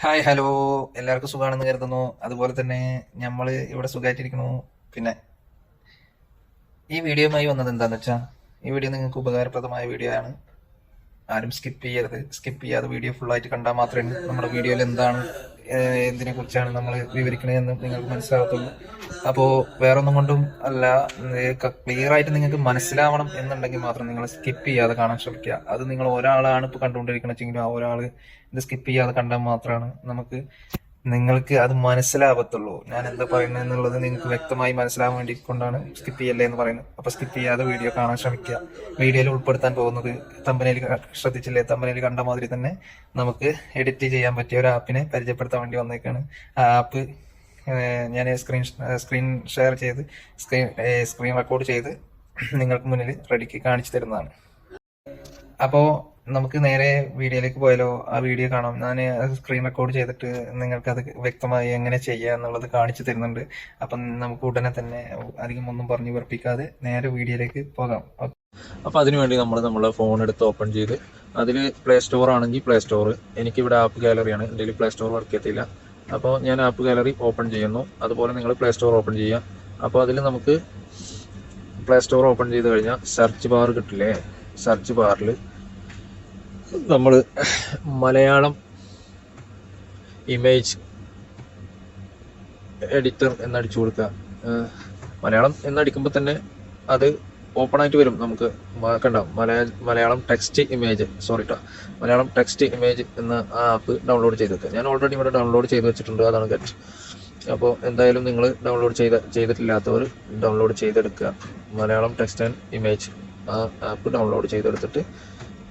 Hi hello, എല്ലാവർക്കും സുഖമാണെന്ന് കരുതുന്നു. അതുപോലെ തന്നെ നമ്മൾ ഇവിടെ സുഖമായിട്ടിരിക്കുന്നു. പിന്നെ ഈ വീഡിയോയുമായി വന്നത് എന്താന്ന് വെച്ചാൽ, ഈ വീഡിയോ നിങ്ങൾക്ക് ഉപകാരപ്രദമായ വീഡിയോ ആണ്. ആരും സ്കിപ്പ് ചെയ്യരുത്. സ്കിപ്പ് ചെയ്യാതെ വീഡിയോ ഫുള്ളായിട്ട് കണ്ടാൽ മാത്രമേ നമ്മുടെ വീഡിയോയിൽ എന്താണ് എന്തിനെ കുറിച്ചാണ് നമ്മൾ വിവരിക്കണതെന്ന് നിങ്ങൾക്ക് മനസ്സിലാകത്തുള്ളൂ. അപ്പോൾ വേറൊന്നും കൊണ്ടും അല്ല, ക്ലിയർ ആയിട്ട് നിങ്ങൾക്ക് മനസ്സിലാവണം എന്നുണ്ടെങ്കിൽ മാത്രം നിങ്ങൾ സ്കിപ്പ് ചെയ്യാതെ കാണാൻ ശ്രമിക്കുക. അത് നിങ്ങൾ ഒരാളാണ് ഇപ്പോൾ കണ്ടുകൊണ്ടിരിക്കണെങ്കിലും ആ ഒരാൾ ഇത് സ്കിപ്പ് ചെയ്യാതെ കണ്ടാൽ മാത്രമാണ് നിങ്ങൾക്ക് അത് മനസ്സിലാവത്തുള്ളൂ. ഞാൻ എന്താ പറയുന്നത് എന്നുള്ളത് നിങ്ങൾക്ക് വ്യക്തമായി മനസ്സിലാവാൻ വേണ്ടി കൊണ്ടാണ് സ്കിപ്പ് ചെയ്യല്ലേ എന്ന് പറയുന്നത്. അപ്പൊ സ്കിപ്പ് ചെയ്യാതെ വീഡിയോ കാണാൻ ശ്രമിക്കുക. വീഡിയോയിൽ ഉൾപ്പെടുത്താൻ പോകുന്നത് തമ്പനയിൽ ശ്രദ്ധിച്ചില്ലേ, തമ്പനയിൽ കണ്ട മാതിരി തന്നെ നമുക്ക് എഡിറ്റ് ചെയ്യാൻ പറ്റിയ ഒരു ആപ്പിനെ പരിചയപ്പെടുത്താൻ വേണ്ടി വന്നേക്കാണ്. ആ ആപ്പ് ഞാൻ സ്ക്രീൻ ഷെയർ ചെയ്ത് സ്ക്രീൻ റെക്കോർഡ് ചെയ്ത് നിങ്ങൾക്ക് മുന്നിൽ റെഡിക്ക് കാണിച്ചു തരുന്നതാണ്. അപ്പോ നമുക്ക് നേരെ വീഡിയോയിലേക്ക് പോയാലോ? ആ വീഡിയോ കാണാം. ഞാൻ സ്ക്രീൻ റെക്കോർഡ് ചെയ്തിട്ട് നിങ്ങൾക്ക് അത് വ്യക്തമായി എങ്ങനെ ചെയ്യുക എന്നുള്ളത് കാണിച്ചു തരുന്നുണ്ട്. അപ്പം നമുക്ക് ഉടനെ തന്നെ അധികം ഒന്നും പറഞ്ഞു വെറുപ്പിക്കാതെ നേരെ വീഡിയോയിലേക്ക് പോകാം. അപ്പോൾ അതിനുവേണ്ടി നമ്മളെ ഫോൺ എടുത്ത് ഓപ്പൺ ചെയ്ത് അതിൽ പ്ലേ സ്റ്റോർ ആണെങ്കിൽ പ്ലേ സ്റ്റോർ, എനിക്കിവിടെ ആപ്പ് ഗാലറിയാണ്, എൻ്റെ പ്ലേ സ്റ്റോർ വർക്ക് ചെയ്യത്തില്ല. അപ്പോൾ ഞാൻ ആപ്പ് ഗാലറി ഓപ്പൺ ചെയ്യുന്നു. അതുപോലെ നിങ്ങൾ പ്ലേ സ്റ്റോർ ഓപ്പൺ ചെയ്യുക. അപ്പോൾ അതിൽ നമുക്ക് പ്ലേ സ്റ്റോർ ഓപ്പൺ ചെയ്ത് കഴിഞ്ഞാൽ സെർച്ച് ബാർ കിട്ടില്ലേ? സെർച്ച് ബാറിൽ നമ്മൾ മലയാളം ഇമേജ് എഡിറ്റർ എന്നടിച്ചു കൊടുക്കുക. മലയാളം എന്നടിക്കുമ്പോൾ തന്നെ അത് ഓപ്പൺ ആയിട്ട് വരും. നമുക്ക് കണ്ടോ, Malayalam text image, Malayalam text image എന്ന ആപ്പ് ഡൗൺലോഡ് ചെയ്ത് വെക്കുക. ഞാൻ ഓൾറെഡി ഇവിടെ ഡൗൺലോഡ് ചെയ്ത് വെച്ചിട്ടുണ്ട്, അതാണ് ഗെറ്റ്. അപ്പോൾ എന്തായാലും നിങ്ങൾ ഡൗൺലോഡ് ചെയ്തിട്ടില്ലാത്തവർ ഡൗൺലോഡ് ചെയ്തെടുക്കുക. മലയാളം ടെക്സ്റ്റ് ആൻഡ് ഇമേജ് ആ ആപ്പ് ഡൗൺലോഡ് ചെയ്തെടുത്തിട്ട്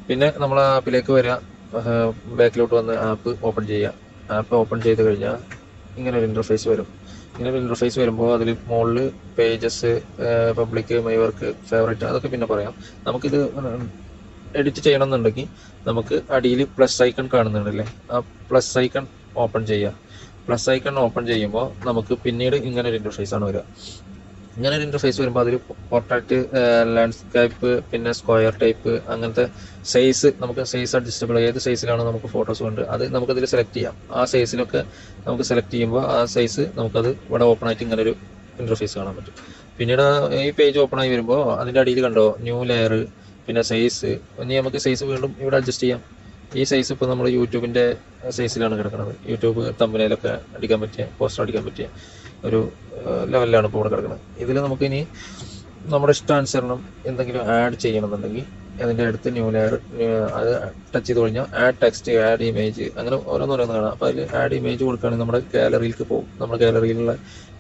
പിന്നെ നമ്മൾ ആ ആപ്പിലേക്ക് വരിക. ബാക്കിലോട്ട് വന്ന് ആപ്പ് ഓപ്പൺ ചെയ്യുക. ആപ്പ് ഓപ്പൺ ചെയ്ത് കഴിഞ്ഞാൽ ഇങ്ങനെ ഒരു ഇൻ്റർഫേസ് വരും. ഇങ്ങനെ ഒരു ഇൻ്റർഫേസ് വരുമ്പോൾ അതിൽ മുകളിൽ pages, public, my work, favourite, അതൊക്കെ പിന്നെ പറയാം. നമുക്കിത് എഡിറ്റ് ചെയ്യണമെന്നുണ്ടെങ്കിൽ നമുക്ക് അടിയിൽ പ്ലസ് ഐക്കൺ കാണുന്നുണ്ടല്ലേ, ആ പ്ലസ് ഐക്കൺ ഓപ്പൺ ചെയ്യുക. പ്ലസ് ഐക്കൺ ഓപ്പൺ ചെയ്യുമ്പോൾ നമുക്ക് പിന്നീട് ഇങ്ങനെ ഒരു ഇൻ്റർഫേസ് ആണ് വരിക. ഇങ്ങനെ ഒരു ഇൻ്റർഫേസ് വരുമ്പോൾ അതിൽ പോർട്രേറ്റ്, ലാൻഡ്സ്കേപ്പ്, പിന്നെ സ്ക്വയർ ടൈപ്പ്, അങ്ങനത്തെ സൈസ്, നമുക്ക് സൈസ് അഡ്ജസ്റ്റബിൾ, ഏത് സൈസിലാണ് നമുക്ക് ഫോട്ടോസ് വേണ്ടത് അത് നമുക്കതിൽ സെലക്ട് ചെയ്യാം. ആ സൈസിലൊക്കെ നമുക്ക് സെലക്ട് ചെയ്യുമ്പോൾ ആ സൈസ് നമുക്കത് ഇവിടെ ഓപ്പൺ ആയിട്ട് ഇങ്ങനെ ഒരു ഇൻ്റർഫേസ് കാണാൻ പറ്റും. പിന്നീട് ഈ പേജ് ഓപ്പൺ ആയി വരുമ്പോൾ അതിൻ്റെ അടിയിൽ കണ്ടോ ന്യൂ ലെയർ, പിന്നെ സൈസ്. ഇനി നമുക്ക് സൈസ് വീണ്ടും ഇവിടെ അഡ്ജസ്റ്റ് ചെയ്യാം. ഈ സൈസ് ഇപ്പോൾ നമ്മൾ യൂട്യൂബിൻ്റെ സൈസിലാണ് കിടക്കുന്നത്. യൂട്യൂബ് തമ്പനയിലൊക്കെ അടിക്കാൻ പറ്റിയ, പോസ്റ്റർ അടിക്കാൻ പറ്റിയ ഒരു ലെവലിലാണ് ഇപ്പോൾ ഇവിടെ കിടക്കുന്നത്. ഇതിൽ നമുക്കിനി നമ്മുടെ ഇഷ്ടാനുസരണം എന്തെങ്കിലും ആഡ് ചെയ്യണമെന്നുണ്ടെങ്കിൽ അതിൻ്റെ അടുത്ത് ന്യൂ ലെയർ, അത് ടച്ച് ചെയ്ത് കഴിഞ്ഞാൽ ആഡ് ടെക്സ്റ്റ്, ആഡ് ഇമേജ്, അങ്ങനെ ഓരോന്നോരോന്ന് കാണാം. അപ്പോൾ അതിൽ ആഡ് ഇമേജ് കൊടുക്കുകയാണെങ്കിൽ നമ്മുടെ ഗാലറിയിലേക്ക് പോകും. നമ്മുടെ ഗാലറിയിലുള്ള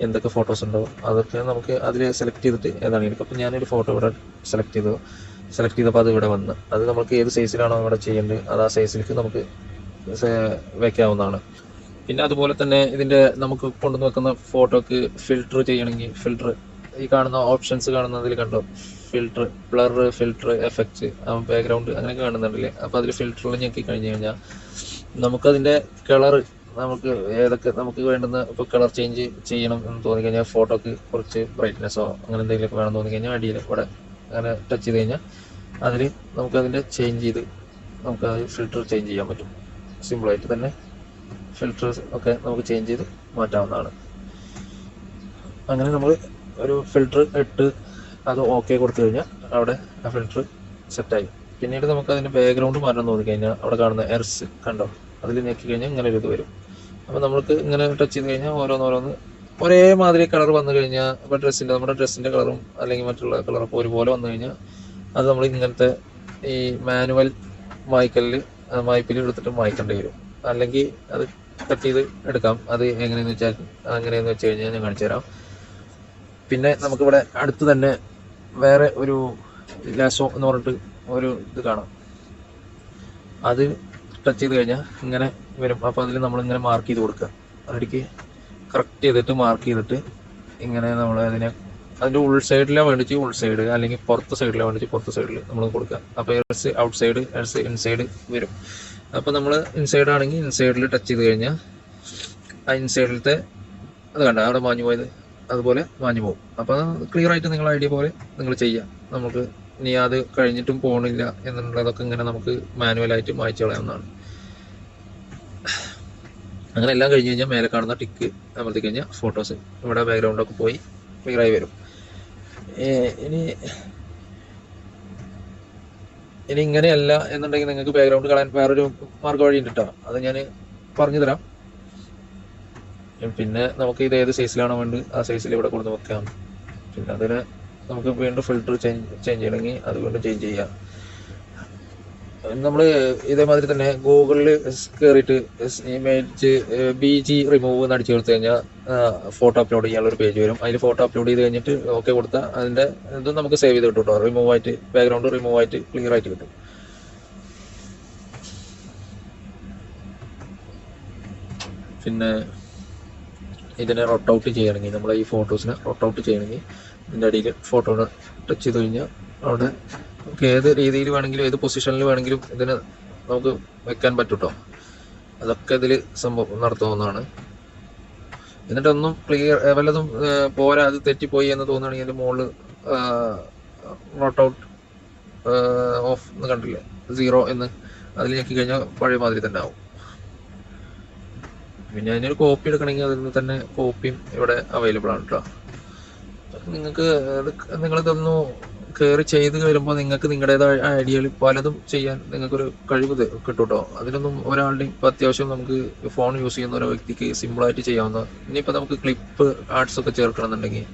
എന്തൊക്കെ ഫോട്ടോസ് ഉണ്ടാവും അതൊക്കെ നമുക്ക് അതിൽ സെലക്ട് ചെയ്തിട്ട് ഏതാണ് എടുക്കും. അപ്പോൾ ഞാനൊരു ഫോട്ടോ ഇവിടെ സെലക്ട് ചെയ്തപ്പോൾ അത് ഇവിടെ വന്ന് അത് നമുക്ക് ഏത് സൈസിലാണോ ഇവിടെ ചെയ്യേണ്ടത് അത് ആ സൈസിലേക്ക് നമുക്ക് വെക്കാവുന്നതാണ്. പിന്നെ അതുപോലെ തന്നെ ഇതിൻ്റെ നമുക്ക് കൊണ്ടുവന്ന് വെക്കുന്ന ഫോട്ടോക്ക് ഫിൽട്ടർ ചെയ്യണമെങ്കിൽ ഫിൽട്ടർ, ഈ കാണുന്ന ഓപ്ഷൻസ് കാണുന്നതിൽ കണ്ടോ, filter, blur, filter, effect, background, അങ്ങനെയൊക്കെ കാണുന്നുണ്ടല്ലേ. അപ്പോൾ അതിൽ ഫിൽട്ടറിൽ ഞെക്കി കഴിഞ്ഞ് കഴിഞ്ഞാൽ നമുക്കതിൻ്റെ കളറ്, നമുക്ക് ഏതൊക്കെ നമുക്ക് വേണ്ടുന്ന, ഇപ്പോൾ കളർ ചേഞ്ച് ചെയ്യണം എന്ന് തോന്നിക്കഴിഞ്ഞാൽ ഫോട്ടോക്ക് കുറച്ച് ബ്രൈറ്റ്നെസ്സോ അങ്ങനെ എന്തെങ്കിലുമൊക്കെ വേണം തോന്നിക്കഴിഞ്ഞാൽ അടിയിൽ ഇവിടെ അങ്ങനെ ടച്ച് ചെയ്ത് കഴിഞ്ഞാൽ അതിൽ നമുക്കതിൻ്റെ ചേഞ്ച് ചെയ്ത് നമുക്കത് ഫിൽട്ടർ ചേഞ്ച് ചെയ്യാൻ പറ്റും. സിമ്പിളായിട്ട് തന്നെ ഫിൽറ്റേഴ്സ് ഒക്കെ നമുക്ക് ചേഞ്ച് ചെയ്ത് മാറ്റാവുന്നതാണ്. അങ്ങനെ നമ്മൾ ഒരു ഫിൽറ്റർ ഇട്ട് അത് ഓക്കെ കൊടുത്തു കഴിഞ്ഞാൽ അവിടെ ആ ഫിൽറ്റർ സെറ്റായി. പിന്നീട് നമുക്ക് അതിൻ്റെ ബാക്ക്ഗ്രൗണ്ട് മാറ്റം തോന്നിക്കഴിഞ്ഞാൽ അവിടെ കാണുന്ന എർസ് കണ്ടോ, അതിൽ ഞെക്കി കഴിഞ്ഞാൽ ഇങ്ങനെ ഒരു ഇത് വരും. അപ്പോൾ നമ്മൾക്ക് ഇങ്ങനെ ടച്ച് ചെയ്ത് കഴിഞ്ഞാൽ ഓരോന്നോരോന്ന് ഒരേ മാതിരി കളർ വന്നു കഴിഞ്ഞാൽ, ഇപ്പോൾ നമ്മുടെ ഡ്രസ്സിൻ്റെ കളറും അല്ലെങ്കിൽ മറ്റുള്ള കളറൊക്കെ ഒരുപോലെ വന്നു കഴിഞ്ഞാൽ അത് നമ്മൾ ഇങ്ങനത്തെ ഈ മാനുവൽ മായ്പ്പിൽ എടുത്തിട്ട് മായ്ക്കേണ്ടി വരും. അല്ലെങ്കിൽ അത് കട്ട് ചെയ്ത് എടുക്കാം. അത് എങ്ങനെയെന്ന് വെച്ച് കഴിഞ്ഞാൽ ഞാൻ കാണിച്ചു തരാം. പിന്നെ നമുക്കിവിടെ അടുത്ത് തന്നെ വേറെ ഒരു ലാസോ എന്ന് പറഞ്ഞിട്ട് ഒരു ഇത് കാണാം. അത് ടച്ച് ചെയ്ത് കഴിഞ്ഞാൽ ഇങ്ങനെ വരും. അപ്പോൾ അതിൽ നമ്മളിങ്ങനെ മാർക്ക് ചെയ്ത് കൊടുക്കുക. റെഡിക്ക് കറക്റ്റ് ചെയ്തിട്ട് മാർക്ക് ചെയ്തിട്ട് ഇങ്ങനെ നമ്മൾ അതിൻ്റെ ഉൾ സൈഡിലാണ് വേണ്ടിച്ച് ഉൾ സൈഡ്, അല്ലെങ്കിൽ പുറത്ത് സൈഡിലാണ് വേണ്ടിച്ച് പുറത്ത് സൈഡിൽ നമ്മൾ കൊടുക്കുക. അപ്പോൾ Earth's out side, Earth's inside വരും. അപ്പോൾ നമ്മൾ ഇൻസൈഡ് ആണെങ്കിൽ ഇൻസൈഡിൽ ടച്ച് ചെയ്ത് കഴിഞ്ഞാൽ ആ ഇൻസൈഡിലത്തെ അത് കണ്ട അവിടെ മാഞ്ഞു പോയത് അതുപോലെ മാഞ്ഞു പോകും. അപ്പോൾ ക്ലിയർ ആയിട്ട് നിങ്ങൾ ഐഡിയ പോലെ നിങ്ങൾ ചെയ്യാം. നമുക്ക് ഇനി അത് കഴിഞ്ഞിട്ടും പോകണില്ല എന്നുള്ളതൊക്കെ ഇങ്ങനെ നമുക്ക് മാനുവലായിട്ട് മായ്ച്ചു കളയാവുന്നതാണ്. അങ്ങനെ എല്ലാം കഴിഞ്ഞ് കഴിഞ്ഞാൽ മേലെ കാണുന്ന ടിക്ക് അമർത്തി കഴിഞ്ഞാൽ ഫോട്ടോസ് ഇവിടെ ബാക്ക്ഗ്രൗണ്ടൊക്കെ പോയി ക്ലിയറായി വരും. ഇനി ഇങ്ങനെയല്ല എന്നുണ്ടെങ്കിൽ നിങ്ങൾക്ക് ബാക്ക്ഗ്രൗണ്ട് കളയാൻ വേറൊരു മാർഗ്ഗ വഴി ഉണ്ട് കേട്ടോ. അത് ഞാൻ പറഞ്ഞു തരാം. പിന്നെ നമുക്ക് ഇത് ഏത് സൈസിലാണോ വേണ്ടത് ആ സൈസിൽ ഇവിടെ കൊടുത്ത് വെക്കാം. പിന്നെ അതിന് നമുക്ക് വീണ്ടും ഫിൽറ്റർ ചേഞ്ച് ചെയ്യണമെങ്കിൽ അത് വീണ്ടും ചേഞ്ച് ചെയ്യാം. നമ്മൾ ഇതേമാതിരി തന്നെ ഗൂഗിളിൽ കയറിയിട്ട് ഇമേജ് BG റിമൂവ് എന്ന് അടിച്ചു കൊടുത്തു കഴിഞ്ഞാൽ ഫോട്ടോ അപ്ലോഡ് ചെയ്യാനുള്ള ഒരു പേജ് വരും. അതിൽ ഫോട്ടോ അപ്ലോഡ് ചെയ്ത് കഴിഞ്ഞിട്ട് ഓക്കെ കൊടുത്താൽ അതിന്റെ ഇത് നമുക്ക് സേവ് ചെയ്ത് കിട്ടും കേട്ടോ. റിമൂവ് ആയിട്ട് ബാക്ക്ഗ്രൗണ്ട് റിമൂവ് ആയിട്ട് ക്ലിയർ ആയിട്ട് കിട്ടും. പിന്നെ ഇതിനെ റൊട്ട് ഔട്ട് ചെയ്യണമെങ്കിൽ നമ്മളെ ഈ ഫോട്ടോസിനെ റൊട്ട് ഔട്ട് ചെയ്യണമെങ്കിൽ ഇതിൻ്റെ അടിയിൽ ഫോട്ടോ ടച്ച് ചെയ്ത് കഴിഞ്ഞാൽ അവിടെ നമുക്ക് ഏത് രീതിയിൽ വേണമെങ്കിലും ഏത് പൊസിഷനിൽ വേണമെങ്കിലും ഇതിന് നമുക്ക് വെക്കാൻ പറ്റും കേട്ടോ. അതൊക്കെ ഇതിൽ സംഭവം നടത്താവുന്നതാണ്. എന്നിട്ടൊന്നും ക്ലിയർ വല്ലതും പോരാ, അത് തെറ്റിപ്പോയി എന്ന് തോന്നുകയാണെങ്കിൽ അതിൻ്റെ മുകളിൽ റോട്ട് ഔട്ട് ഓഫ് എന്ന് കണ്ടില്ലേ 0 എന്ന് അതിൽ ഞെക്കി കഴിഞ്ഞാൽ പഴയ മാതിരി തന്നെ ആവും. പിന്നെ അതിനൊരു കോപ്പി എടുക്കണമെങ്കിൽ അതിൽ നിന്ന് തന്നെ കോപ്പിയും ഇവിടെ അവൈലബിൾ ആണ് കേട്ടോ. നിങ്ങളിതൊന്ന് കയറി ചെയ്ത് വരുമ്പോൾ നിങ്ങൾക്ക് നിങ്ങളുടേതായ ഐഡിയയിൽ പലതും ചെയ്യാൻ നിങ്ങൾക്കൊരു കഴിവ് കിട്ടും കേട്ടോ. അതിനൊന്നും ഒരാളുടെയും ഇപ്പം അത്യാവശ്യം നമുക്ക് ഫോൺ യൂസ് ചെയ്യുന്ന ഒരു വ്യക്തിക്ക് സിമ്പിളായിട്ട് ചെയ്യാവുന്ന. ഇനിയിപ്പോൾ നമുക്ക് ക്ലിപ്പ് ആർട്സ് ഒക്കെ ചേർക്കണമെന്നുണ്ടെങ്കിൽ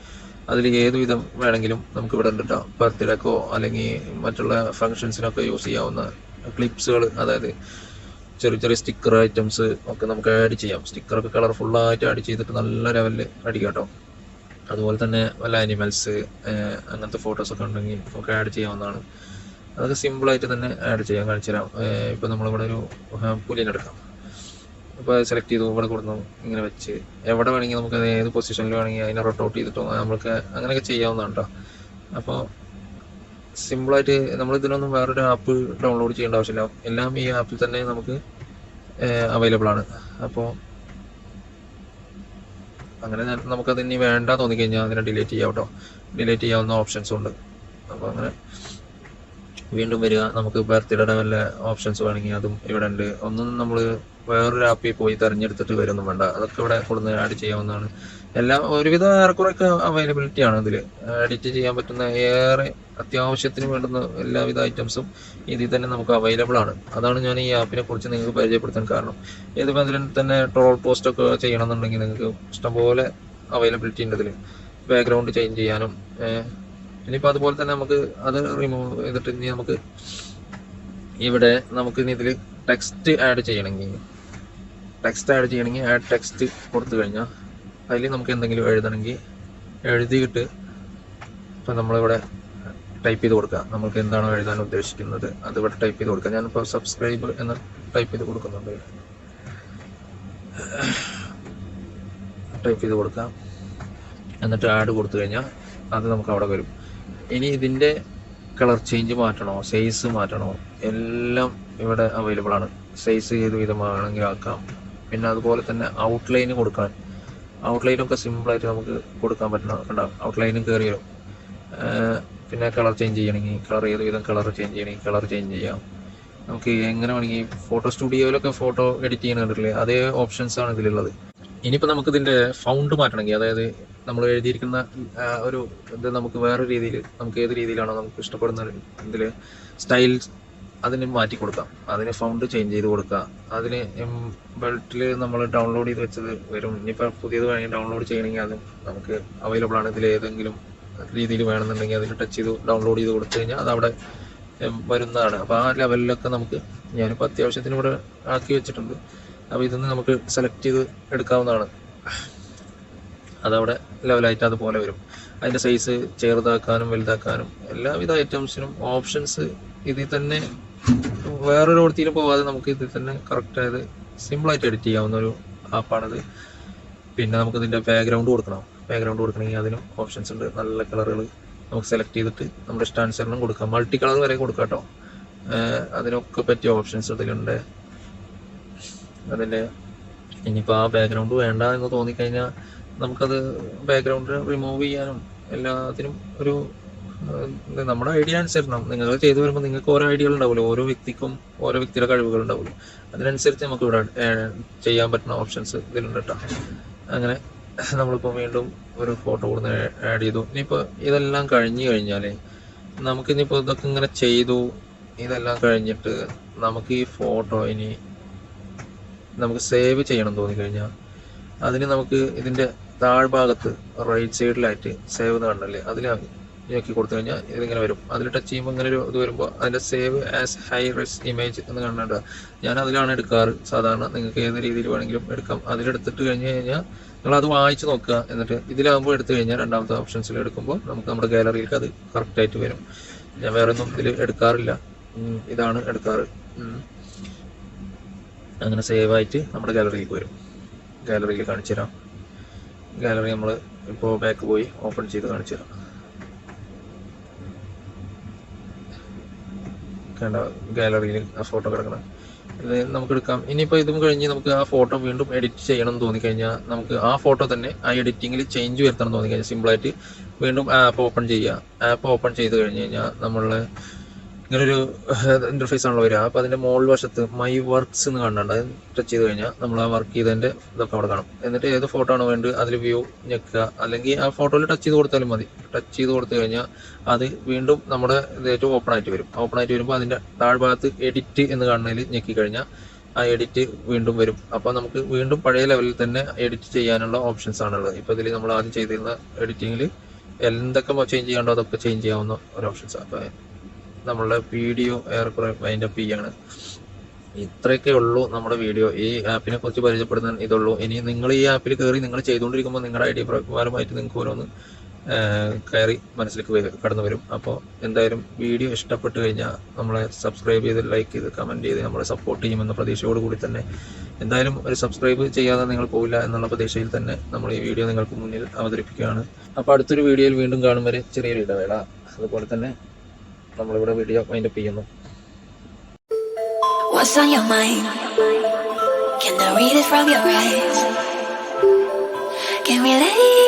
അതിൽ ഏത് വിധം വേണമെങ്കിലും നമുക്ക് ഇവിടെ ഉണ്ട് കേട്ടോ. ബർത്ത്ഡേക്കോ അല്ലെങ്കിൽ മറ്റുള്ള ഫങ്ഷൻസിനൊക്കെ യൂസ് ചെയ്യാവുന്ന ക്ലിപ്സുകൾ, അതായത് ചെറിയ ചെറിയ സ്റ്റിക്കർ ഐറ്റംസ് ഒക്കെ നമുക്ക് ആഡ് ചെയ്യാം. സ്റ്റിക്കറൊക്കെ കളർഫുള്ളായിട്ട് ആഡ് ചെയ്തിട്ട് നല്ല ലെവലിൽ അടിക്കാം കേട്ടോ. അതുപോലെ തന്നെ വല്ല ആനിമൽസ് അങ്ങനത്തെ ഫോട്ടോസൊക്കെ ഉണ്ടെങ്കിൽ നമുക്ക് ആഡ് ചെയ്യാവുന്നതാണ്. അതൊക്കെ സിമ്പിളായിട്ട് തന്നെ ആഡ് ചെയ്യാൻ കാണിച്ചു തരാം. ഇപ്പോൾ നമ്മളിവിടെ ഒരു പുലിനെടുക്കാം. ഇപ്പോൾ സെലക്ട് ചെയ്തു ഇവിടെ കൊടുക്കുന്നു, ഇങ്ങനെ വെച്ച് എവിടെ വേണമെങ്കിൽ നമുക്ക് ഏത് പൊസിഷനിൽ വേണമെങ്കിൽ അതിനെ റൊട്ട് ഔട്ട് ചെയ്തിട്ടോ നമുക്ക് അങ്ങനെയൊക്കെ ചെയ്യാവുന്നതാണ് കേട്ടോ. അപ്പോൾ സിമ്പിളായിട്ട് നമ്മൾ ഇതിനൊന്നും വേറൊരു ആപ്പ് ഡൗൺലോഡ് ചെയ്യേണ്ട ആവശ്യമില്ല. എല്ലാം ഈ ആപ്പിൽ തന്നെ നമുക്ക് അവൈലബിൾ ആണ്. അപ്പോൾ അങ്ങനെ നമുക്കത് ഇനി വേണ്ട തോന്നിക്കഴിഞ്ഞാൽ അതിനെ ഡിലീറ്റ് ചെയ്യാം കേട്ടോ. ഡിലീറ്റ് ചെയ്യാവുന്ന ഓപ്ഷൻസും ഉണ്ട്. അപ്പോൾ അങ്ങനെ വീണ്ടും വരിക. നമുക്ക് ബർത്ത്ഡേയുടെ വല്ല ഓപ്ഷൻസ് വേണമെങ്കിൽ അതും ഇവിടെ ഉണ്ട്. ഒന്നും നമ്മൾ വേറൊരു ആപ്പിൽ പോയി തിരഞ്ഞെടുത്തിട്ട് വരുമൊന്നും വേണ്ട. അതൊക്കെ ഇവിടെ കൊടുന്ന് ആഡ് ചെയ്യാവുന്നതാണ്. എല്ലാം ഒരുവിധം ഏറെക്കുറെയൊക്കെ അവൈലബിലിറ്റി ആണ് ഇതിൽ. എഡിറ്റ് ചെയ്യാൻ പറ്റുന്ന ഏറെ അത്യാവശ്യത്തിന് വേണ്ടുന്ന എല്ലാവിധ ഐറ്റംസും ഇതിൽ തന്നെ നമുക്ക് അവൈലബിൾ ആണ്. അതാണ് ഞാൻ ഈ ആപ്പിനെ കുറിച്ച് നിങ്ങൾക്ക് പരിചയപ്പെടുത്താൻ കാരണം. ഏത് അതിൽ തന്നെ ട്രോൾ പോസ്റ്റ് ഒക്കെ ചെയ്യണമെന്നുണ്ടെങ്കിൽ നിങ്ങൾക്ക് ഇഷ്ടംപോലെ അവൈലബിലിറ്റി ഉണ്ട് ഇതിൽ. ബാക്ക്ഗ്രൗണ്ട് ചേഞ്ച് ചെയ്യാനും ഇനിയിപ്പോൾ അതുപോലെ തന്നെ നമുക്ക് അത് റിമൂവ് ചെയ്തിട്ട് ഇനി നമുക്ക് ഇവിടെ നമുക്ക് ഇനി ഇതിൽ ടെക്സ്റ്റ് ആഡ് ചെയ്യണമെങ്കിൽ ആഡ് ടെക്സ്റ്റ് കൊടുത്തു കഴിഞ്ഞാൽ അതിൽ നമുക്ക് എന്തെങ്കിലും എഴുതണമെങ്കിൽ എഴുതിയിട്ട് ഇപ്പം നമ്മളിവിടെ ടൈപ്പ് ചെയ്ത് കൊടുക്കുക. നമുക്ക് എന്താണോ എഴുതാൻ ഉദ്ദേശിക്കുന്നത് അത് ഇവിടെ ടൈപ്പ് ചെയ്ത് കൊടുക്കുക. ഞാനിപ്പോൾ സബ്സ്ക്രൈബ് എന്ന് ടൈപ്പ് ചെയ്ത് കൊടുക്കുന്നുണ്ട്. ടൈപ്പ് ചെയ്ത് കൊടുക്കാം. എന്നിട്ട് ആഡ് കൊടുത്തു കഴിഞ്ഞാൽ അത് നമുക്ക് അവിടെ വരും. ഇനി ഇതിൻ്റെ കളർ ചേഞ്ച് മാറ്റണോ, സൈസ് മാറ്റണോ, എല്ലാം ഇവിടെ അവൈലബിൾ ആണ്. സൈസ് ഏത് വിധമാണെങ്കിൽ ആക്കാം. പിന്നെ അതുപോലെ തന്നെ ഔട്ട്ലൈന് കൊടുക്കാൻ, ഔട്ട്ലൈനൊക്കെ സിമ്പിളായിട്ട് നമുക്ക് കൊടുക്കാൻ പറ്റണം. ഉണ്ടാവും ഔട്ട്ലൈനും കയറി വരും. പിന്നെ കളർ ചേഞ്ച് ചെയ്യണമെങ്കിൽ ഏത് വിധം കളർ ചേഞ്ച് ചെയ്യണമെങ്കിൽ കളർ ചേഞ്ച് ചെയ്യാം. നമുക്ക് എങ്ങനെ വേണമെങ്കിൽ ഫോട്ടോ സ്റ്റുഡിയോയിലൊക്കെ ഫോട്ടോ എഡിറ്റ് ചെയ്യാൻ കണ്ടിട്ടില്ലേ, അതേ ഓപ്ഷൻസ് ആണ് ഇതിലുള്ളത്. ഇനിയിപ്പോൾ നമുക്ക് ഇതിൻ്റെ ഫൗണ്ട് മാറ്റണമെങ്കിൽ, അതായത് നമ്മൾ എഴുതിയിരിക്കുന്ന ഒരു ഇത് നമുക്ക് വേറെ രീതിയിൽ, നമുക്ക് ഏത് രീതിയിലാണോ നമുക്ക് ഇഷ്ടപ്പെടുന്ന ഇതിൽ സ്റ്റൈൽ അതിന് മാറ്റി കൊടുക്കാം. അതിന് ഫൗണ്ട് ചേഞ്ച് ചെയ്ത് കൊടുക്കുക. അതിന് ബെൽറ്റിൽ നമ്മൾ ഡൗൺലോഡ് ചെയ്ത് വെച്ചത് വരും. ഇനിയിപ്പോൾ പുതിയത് വേണമെങ്കിൽ ഡൗൺലോഡ് ചെയ്യണമെങ്കിൽ അതും നമുക്ക് അവൈലബിൾ ആണ്. ഇതിൽ ഏതെങ്കിലും രീതിയിൽ വേണമെന്നുണ്ടെങ്കിൽ അതിൽ ടച്ച് ചെയ്ത് ഡൗൺലോഡ് ചെയ്ത് കൊടുത്തു കഴിഞ്ഞാൽ അത് അവിടെ വരുന്നതാണ്. അപ്പോൾ ആ ലെവലിലൊക്കെ നമുക്ക് ഞാനിപ്പോൾ അത്യാവശ്യത്തിന് ഇവിടെ ആക്കി വെച്ചിട്ടുണ്ട്. അപ്പോൾ ഇതൊന്ന് നമുക്ക് സെലക്ട് ചെയ്ത് എടുക്കാവുന്നതാണ്. അതവിടെ ലെവലായിട്ട് അതുപോലെ വരും. അതിൻ്റെ സൈസ് ചെറുതാക്കാനും വലുതാക്കാനും എല്ലാവിധ ഐറ്റംസിനും ഓപ്ഷൻസ് ഇതിൽ തന്നെ, വേറൊരു വൃത്തിയിൽ പോവാതെ നമുക്ക് ഇതിൽ തന്നെ കറക്റ്റായത് സിമ്പിളായിട്ട് എഡിറ്റ് ചെയ്യാവുന്ന ഒരു ആപ്പാണിത്. പിന്നെ നമുക്ക് ഇതിൻ്റെ ബാക്ക്ഗ്രൗണ്ട് കൊടുക്കണമെങ്കിൽ അതിനും ഓപ്ഷൻസ് ഉണ്ട്. നല്ല കളറുകൾ നമുക്ക് സെലക്ട് ചെയ്തിട്ട് നമ്മുടെ ഇഷ്ടാനുസരണം കൊടുക്കാം. മൾട്ടി കളർ വരെ കൊടുക്കാം കേട്ടോ. അതിനൊക്കെ പറ്റിയ ഓപ്ഷൻസ് ഇതിലുണ്ട്. അതിൻ്റെ ഇനിയിപ്പോൾ ആ ബാക്ക്ഗ്രൗണ്ട് വേണ്ട എന്ന് തോന്നിക്കഴിഞ്ഞാൽ നമുക്കത് ബാക്ക്ഗ്രൗണ്ട് റിമൂവ് ചെയ്യാനും എല്ലാത്തിനും ഒരു നമ്മുടെ ഐഡിയ അനുസരണം നിങ്ങൾ ചെയ്തു വരുമ്പോൾ നിങ്ങൾക്ക് ഓരോ ഐഡിയകൾ ഉണ്ടാവുമല്ലോ, ഓരോ വ്യക്തിക്കും ഓരോ വ്യക്തിയുടെ കഴിവുകൾ ഉണ്ടാവുമല്ലോ, അതിനനുസരിച്ച് നമുക്ക് ഇവിടെ ചെയ്യാൻ പറ്റുന്ന ഓപ്ഷൻസ് ഇതിലുണ്ട് കേട്ടോ. അങ്ങനെ നമ്മളിപ്പോൾ വീണ്ടും ഒരു ഫോട്ടോ കൊടുത്ത് ആഡ് ചെയ്തു. ഇനിയിപ്പോൾ ഇതെല്ലാം കഴിഞ്ഞു കഴിഞ്ഞാൽ നമുക്കിനിയിപ്പോൾ ഇതൊക്കെ ഇങ്ങനെ ചെയ്തു, ഇതെല്ലാം കഴിഞ്ഞിട്ട് നമുക്ക് ഈ ഫോട്ടോ ഇനി നമുക്ക് സേവ് ചെയ്യണം തോന്നിക്കഴിഞ്ഞാൽ അതിന് നമുക്ക് ഇതിൻ്റെ താഴ്ഭാഗത്ത് റൈറ്റ് സൈഡിലായിട്ട് സേവ് എന്ന് കണ്ടല്ലേ, അതിൽ ഞെക്കി കൊടുത്തു കഴിഞ്ഞാൽ ഇതിങ്ങനെ വരും. അതിൽ ടച്ച് ചെയ്യുമ്പോൾ ഇങ്ങനെ ഒരു ഇത് വരുമ്പോൾ അതിൻ്റെ സേവ് ആസ് ഹൈ റെസ് ഇമേജ് എന്ന് കണ്ടിട്ട് ഞാൻ അതിലാണ് എടുക്കാറ് സാധാരണ. നിങ്ങൾക്ക് ഏത് രീതിയിൽ വേണമെങ്കിലും എടുക്കാം. അതിലെടുത്തിട്ട് കഴിഞ്ഞ് കഴിഞ്ഞാൽ നിങ്ങൾ അത് വായിച്ച് നോക്കുക. എന്നിട്ട് ഇതിലാകുമ്പോൾ എടുത്തു കഴിഞ്ഞാൽ രണ്ടാമത്തെ ഓപ്ഷൻസിൽ എടുക്കുമ്പോൾ നമുക്ക് നമ്മുടെ ഗാലറിയിലേക്ക് അത് കറക്റ്റായിട്ട് വരും. ഞാൻ വേറെ ഒന്നും ഇതിൽ എടുക്കാറില്ല, ഇതാണ് എടുക്കാറ്. അങ്ങനെ സേവ് ആയിട്ട് നമ്മുടെ ഗാലറിയിലേക്ക് വരും. ഗാലറിയിൽ കാണിച്ചു തരാം. ഗാലറി നമ്മൾ ഇപ്പോൾ ബാക്ക് പോയി ഓപ്പൺ ചെയ്ത് കാണിച്ചു തരാം. കണ്ട ഗാലറിയിൽ ആ ഫോട്ടോ കിടക്കണം, ഇത് നമുക്ക് എടുക്കാം. ഇനിയിപ്പോൾ ഇതും കഴിഞ്ഞ് നമുക്ക് ആ ഫോട്ടോ വീണ്ടും എഡിറ്റ് ചെയ്യണം എന്ന് തോന്നിക്കഴിഞ്ഞാൽ നമുക്ക് ആ ഫോട്ടോ തന്നെ ആ എഡിറ്റിങ്ങിൽ ചേഞ്ച് വരുത്തണം എന്ന് തോന്നിക്കഴിഞ്ഞാൽ സിമ്പിളായിട്ട് വീണ്ടും ആപ്പ് ഓപ്പൺ ചെയ്യുക. ആപ്പ് ഓപ്പൺ ചെയ്ത് കഴിഞ്ഞ് കഴിഞ്ഞാൽ നമ്മളെ ഇങ്ങനൊരു ഇന്റർഫേസ് ആണല്ലോ വരിക. അപ്പോൾ അതിൻ്റെ മുകൾ വശത്ത് മൈ വർക്ക്സ് എന്ന് കാണുന്നുണ്ട്. അത് ടച്ച് ചെയ്ത് കഴിഞ്ഞാൽ നമ്മൾ ആ വർക്ക് ചെയ്തതിൻ്റെ ഇതൊക്കെ അവിടെ കാണും. എന്നിട്ട് ഏത് ഫോട്ടോ ആണ് വേണ്ടത് അതിൽ വ്യൂ ഞെക്കുക, അല്ലെങ്കിൽ ആ ഫോട്ടോയിൽ ടച്ച് ചെയ്ത് കൊടുത്താലും മതി. ടച്ച് ചെയ്ത് കൊടുത്തു കഴിഞ്ഞാൽ അത് വീണ്ടും നമ്മുടെ ഇതായിട്ട് ഓപ്പൺ ആയിട്ട് വരും. ഓപ്പൺ ആയിട്ട് വരുമ്പോൾ അതിൻ്റെ താഴ്ഭാഗത്ത് എഡിറ്റ് എന്ന് കാണുന്നതിൽ ഞെക്കി കഴിഞ്ഞാൽ ആ എഡിറ്റ് വീണ്ടും വരും. അപ്പോൾ നമുക്ക് വീണ്ടും പഴയ ലെവലിൽ തന്നെ എഡിറ്റ് ചെയ്യാനുള്ള ഓപ്ഷൻസ് ആണുള്ളത്. ഇപ്പോൾ ഇതിൽ നമ്മൾ ആദ്യം ചെയ്തിരുന്ന എഡിറ്റിങ്ങിൽ എന്തൊക്കെ ചേഞ്ച് ചെയ്യാണ്ടോ അതൊക്കെ ചേഞ്ച് ചെയ്യാവുന്ന ഒരു ഓപ്ഷൻസ്. അപ്പോൾ നമ്മളുടെ വീഡിയോ ഏറെക്കുറെ വൈൻഡപ്പ് ചെയ്യാണ്. ഇത്രയൊക്കെ ഉള്ളൂ നമ്മുടെ വീഡിയോ. ഈ ആപ്പിനെ കുറിച്ച് പരിചയപ്പെടുന്ന ഇതുള്ളൂ. ഇനി നിങ്ങൾ ഈ ആപ്പിൽ കയറി നിങ്ങൾ ചെയ്തുകൊണ്ടിരിക്കുമ്പോൾ നിങ്ങളുടെ ഐഡിയ പ്രകാരമായിട്ട് നിങ്ങൾക്ക് ഓരോന്ന് കയറി മനസ്സിലേക്ക് കടന്നു വരും. അപ്പോൾ എന്തായാലും വീഡിയോ ഇഷ്ടപ്പെട്ട് കഴിഞ്ഞാൽ നമ്മളെ സബ്സ്ക്രൈബ് ചെയ്ത് ലൈക്ക് ചെയ്ത് കമൻറ്റ് ചെയ്ത് നമ്മളെ സപ്പോർട്ട് ചെയ്യുമെന്ന പ്രതീക്ഷയോട് കൂടി തന്നെ, എന്തായാലും ഒരു സബ്സ്ക്രൈബ് ചെയ്യാതെ നിങ്ങൾ പോവില്ല എന്നുള്ള പ്രതീക്ഷയിൽ തന്നെ നമ്മൾ ഈ വീഡിയോ നിങ്ങൾക്ക് മുന്നിൽ അവതരിപ്പിക്കുകയാണ്. അപ്പോൾ അടുത്തൊരു വീഡിയോയിൽ വീണ്ടും കാണും വരെ ചെറിയൊരു ഇടവേള. അതുപോലെ തന്നെ നമ്മളിവിടെ വീഡിയോ വൈൻഡപ്പ് ചെയ്യുന്നു. What's on your mind? Can I read it from your eyes? Can we let